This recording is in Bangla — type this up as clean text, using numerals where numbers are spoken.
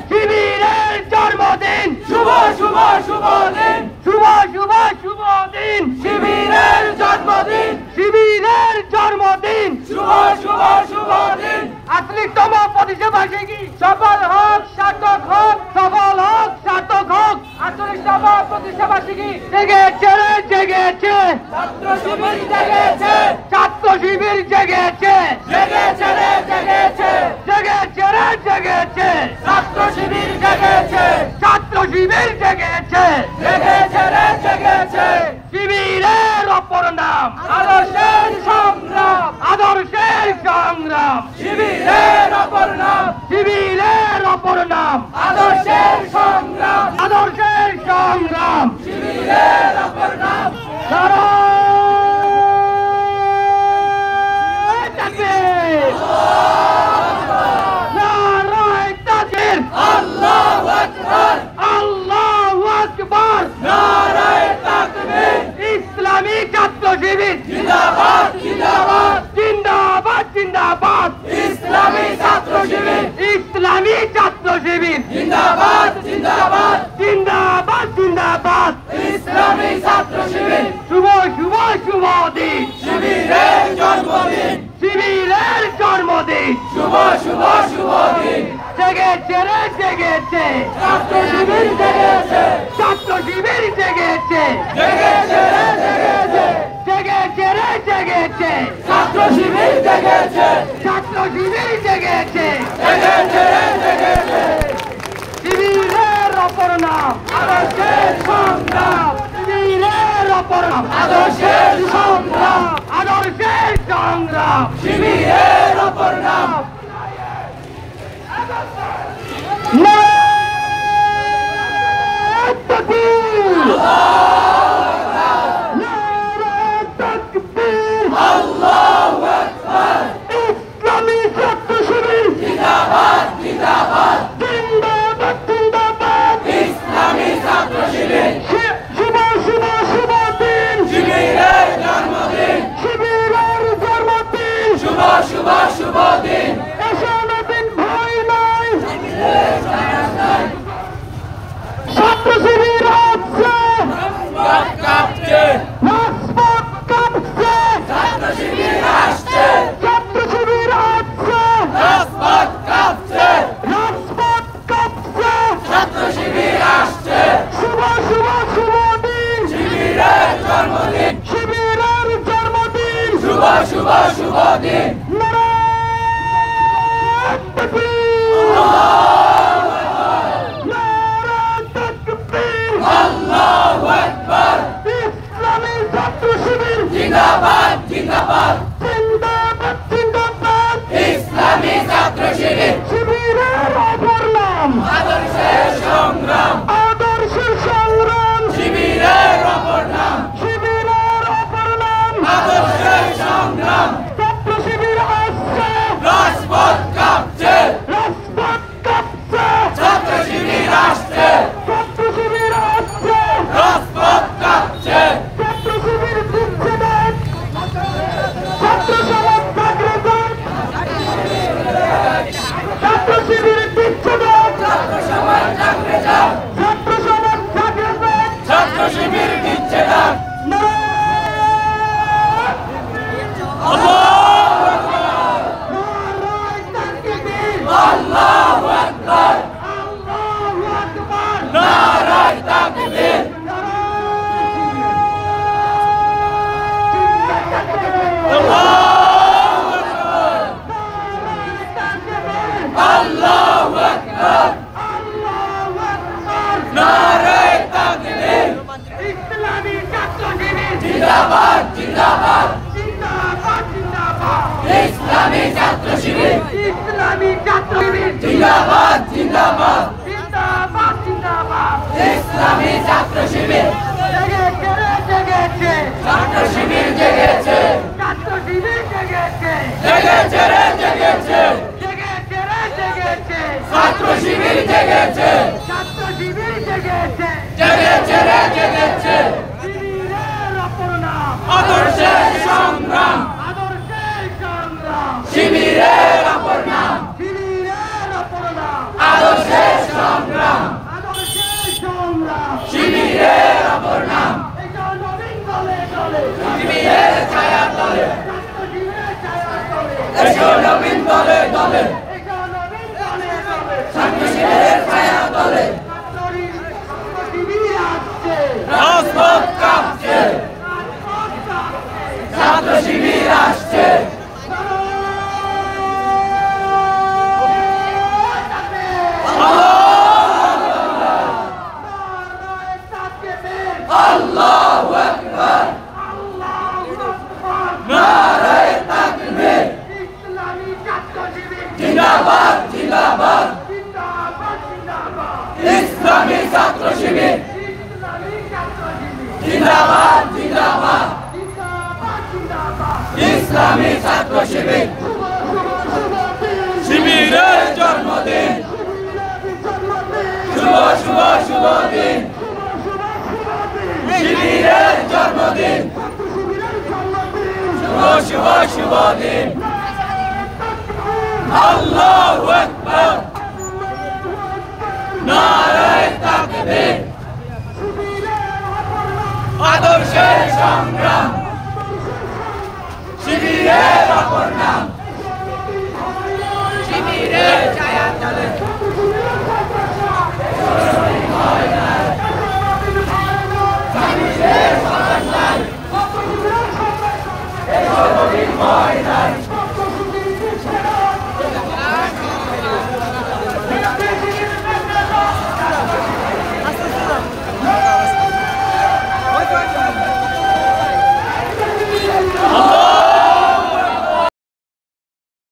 শিবিরের জন্মদিন শুভ শুভ শুভ দিন শুভ শুভ শুভ দিন শিবিরের জন্মদিন শিবিরের জন্মদিন শুভ শুভ শুভ দিন 48তম প্রতিষ্ঠা বার্ষিকী সফল হোক সার্থক হোক সফল হোক সার্থক হোক 48তম প্রতিষ্ঠা বার্ষিকী জেগেছে রে জেগেছে ছাত্র শিবির জেগেছে ছাত্র শিবির জেগেছে জেগেছে রে জেগেছে জেগেছে রে জেগেছে ছাত্র শিবির জেগেছে ছাত্র শিবির জেগেছে জেগেছে রে জেগেছে শিবিরের অপর নাম আদর্শের সংগ্রাম আদর্শের সংগ্রাম শিবিরের অপর নাম শিবিরের অপর নাম আদর্শের সংগ্রাম আদর্শের সংগ্রাম শিবিরের অপর নাম আল্লাহু আকবার আল্লাহু আকবার নারায়ে তাকবীর ইসলামী ছাত্র শিবির জিন্দাবাদ জিন্দাবাদ জিন্দাবাদ জিন্দাবাদ ইসলামী ছাত্র শিবির ইসলামী ছাত্র শিবির জিন্দাবাদ জিন্দাবাদ জিন্দাবাদ জিন্দাবাদ ইসলামী ছাত্র শিবির শুভ শুভ শুভ দিন শিবিরের জন্মদিন শিবিরের জন্মদিন শুভ শুভ শুভ দিন জেগেছে রে জেগেছে ছাত্র শিবির জেগেছে ছাত্র শিবির জেগেছে জেগেছে রে জেগেছে জেগেছে রে জেগেছে ছাত্র শিবির জেগেছে ছাত্র শিবির জেগেছে জেগেছে রে জেগেছে শিবিরের অপর নাম আদর্শের সংগ্রাম শিবিরের অপর নাম আদর্শের সংগ্রাম আদর্শের সংগ্রাম শিবিরের অপর নাম আল্লাহু আকবার ইসলামী ছাত্র শিবির জিন্দাবাদ জিন্দাবাদ জিন্দাবাদ জিন্দাবাদ ইসলামী ছাত্র শিবির শুভ শুভ শুভ দিন শিবিরের জন্মদিন শিবিরের জন্মদিন শুভ শুভ শুভ দিন ছাত্র শিবির হচ্ছে কাঁপছে রাজপথ কাঁপছে ছাত্র শিবির আসছে ছাত্র শিবির হচ্ছে রাজপথ কাঁপছে রাজপথ কাঁপছে ছাত্র শিবির আসছে শুভ শুভ শুভ দিন শিবিরের জন্মদিন শিবিরের জন্মদিন শুভ শুভ শুভ দিন আল্লাহু আকবার ইসলামী ছাত্র শিবির জিন্দাবাদ জিন্দাবাদ জিন্দাবাদ জিন্দাবাদ ইসলামী ছাত্র শিবির শিবিরের অপর নাম আদর্শের সংগ্রাম আদর্শের সংগ্রাম শিবিরের অপর নাম শিবিরের অপর নাম আদর্শের সংগ্রাম ছাত্র শিবির আসছে রাজপথ কাঁপছে রাজপথ কাঁপছে ছাত্র শিবির আসছে ছাত্র শিবির আসছে রাজপথ কাঁপছে ছাত্র শিবির দিচ্ছে দেখ ছাত্র সমাজ জাগরে যাক ছাত্র শিবির দিচ্ছে দেখ ছাত্র সমাজ জাগরে যাক ছাত্র সমাজ জাগরে যাক ছাত্র শিবির দিচ্ছে দেখ আল্লাহু আকবার আল্লাহু আকবার নারায়ে তাকবীর আল্লাহু আকবার আল্লাহু আকবার নারায়ে তাকবীর ইসলামী ছাত্র শিবির জিন্দাবাদ জিন্দাবাদ জিন্দাবাদ জিন্দাবাদ ইসলামী ছাত্র শিবির ইসলামী ছাত্র শিবির জিন্দাবাদ জিন্দাবাদ জিন্দাবাদ জিন্দাবাদ ইসলামী ছাত্র শিবির জেগেছে রে জেগেছে ছাত্র শিবির জেগেছে ছাত্র শিবির জেগেছে জেগেছে রে জেগেছে জেগেছে রে জেগেছে ছাত্র শিবির জেগেছে ছাত্র শিবির জেগেছে জেগেছে রে জেগেছে শিবিরের অপর নাম আদর্শের সংগ্রাম আদর্শের সংগ্রাম শিবিরের অপর নাম শিবিরের দলে দলে ছাত্র শিবিরের ছায়া তলে রাজপথ কাঁপছে ছাত্র শিবির আসছে আল্লাহু আকবার নারায়ে তাকবীর জিন্দাবাদ জিন্দাবাদ ইসলামী ছাত্র শিবির জিন্দাবাদ জিন্দাবাদ ইসলামী ছাত্র শিবির শিবিরের জন্মদিন শুভ শুভ শুভ দিন শিবিরের জন্মদিন শুভ শুভ শুভ দিন আল্লাহু আকবার নারায়ে তাকবীর আদর্শের সংগ্রাম